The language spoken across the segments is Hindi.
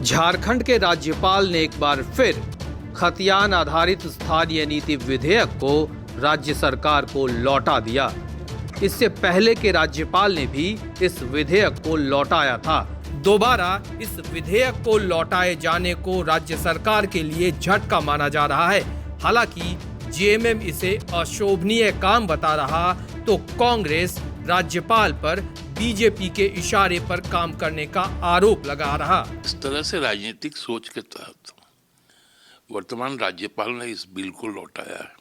झारखंड के राज्यपाल ने एक बार फिर खतियान आधारित स्थानीय नीति विधेयक को राज्य सरकार को लौटा दिया। इससे पहले के राज्यपाल ने भी इस विधेयक को लौटाया था। दोबारा इस विधेयक को लौटाए जाने को राज्य सरकार के लिए झटका माना जा रहा है। हालांकि जेएमएम इसे अशोभनीय काम बता रहा तो कांग्रेस राज्यपाल पर बीजेपी के इशारे पर काम करने का आरोप लगा रहा। इस तरह से राजनीतिक सोच के तहत वर्तमान राज्यपाल ने इस बिल को लौटाया है।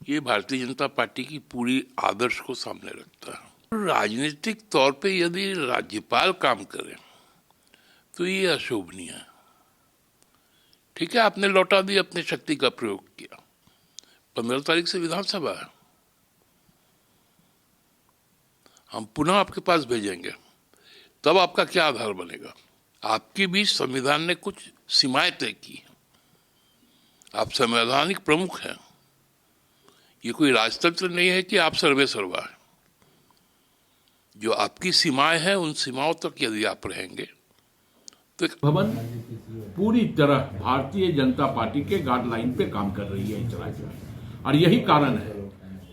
ये भारतीय जनता पार्टी की पूरी आदर्श को सामने रखता है। राजनीतिक तौर पे यदि राज्यपाल काम करे तो ये अशोभनीय है। ठीक है, आपने लौटा दिया, अपनी शक्ति का प्रयोग किया। 15 तारीख से विधानसभा है, हम पुनः आपके पास भेजेंगे, तब आपका क्या आधार बनेगा? आपके बीच संविधान ने कुछ सीमाएं तय की हैं। आप संवैधानिक प्रमुख हैं। ये कोई राजतंत्र नहीं है कि आप सर्वे सर्वा है। जो आपकी सीमाएं हैं, उन सीमाओं तक यदि आप रहेंगे तो भवन पूरी तरह भारतीय जनता पार्टी के गाइडलाइन पे काम कर रही है इस राज्य में। और यही कारण है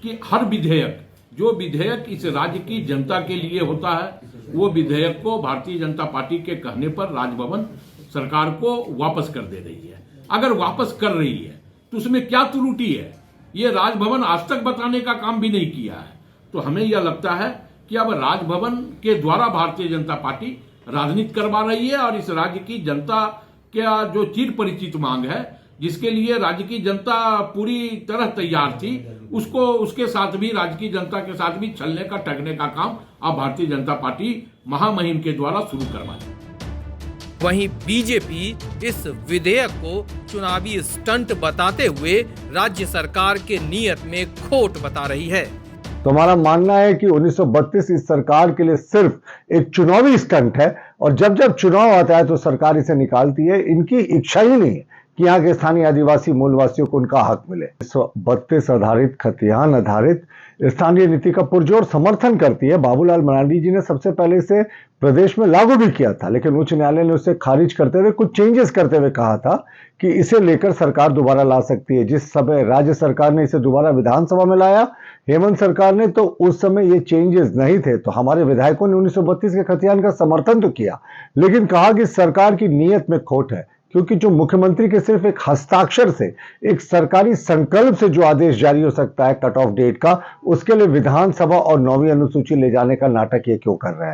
कि हर विधेयक, जो विधेयक इस राज्य की जनता के लिए होता है, वो विधेयक को भारतीय जनता पार्टी के कहने पर राजभवन सरकार को वापस कर दे रही है। अगर वापस कर रही है तो उसमें क्या त्रुटि है, ये राजभवन आज तक बताने का काम भी नहीं किया है। तो हमें यह लगता है कि अब राजभवन के द्वारा भारतीय जनता पार्टी राजनीति करवा रही है और इस राज्य की जनता का जो चिर परिचित मांग है, जिसके लिए राज्य की जनता पूरी तरह तैयार थी, उसको उसके साथ भी, राज्य की जनता के साथ भी छलने का, ठगने का काम अब भारतीय जनता पार्टी महामहिम के द्वारा शुरू करवाई। वहीं बीजेपी इस विधेयक को चुनावी स्टंट बताते हुए राज्य सरकार के नियत में खोट बता रही है। तो हमारा मानना है कि 1932 इस सरकार के लिए सिर्फ एक चुनावी स्टंट है और जब जब चुनाव आता है तो सरकार इसे निकालती है। इनकी इच्छा ही नहीं है कि यहाँ के स्थानीय आदिवासी मूलवासियों को उनका हक मिले। 1932 आधारित, खतियान आधारित स्थानीय नीति का पुरजोर समर्थन करती है। बाबूलाल मरांडी जी ने सबसे पहले इसे प्रदेश में लागू भी किया था, लेकिन उच्च न्यायालय ने उसे खारिज करते हुए, कुछ चेंजेस करते हुए कहा था कि इसे लेकर सरकार दोबारा ला सकती है। जिस समय राज्य सरकार ने इसे दोबारा विधानसभा में लाया, हेमंत सरकार ने, तो उस समय ये चेंजेस नहीं थे। तो हमारे विधायकों ने 1932 के खतियान का समर्थन तो किया, लेकिन कहा कि सरकार की नीयत में खोट है, क्योंकि जो मुख्यमंत्री के सिर्फ एक हस्ताक्षर से, एक सरकारी संकल्प से जो आदेश जारी हो सकता है कट ऑफ डेट का, उसके लिए विधानसभा और 9वीं अनुसूची ले जाने का नाटक ये क्यों कर रहे हैं।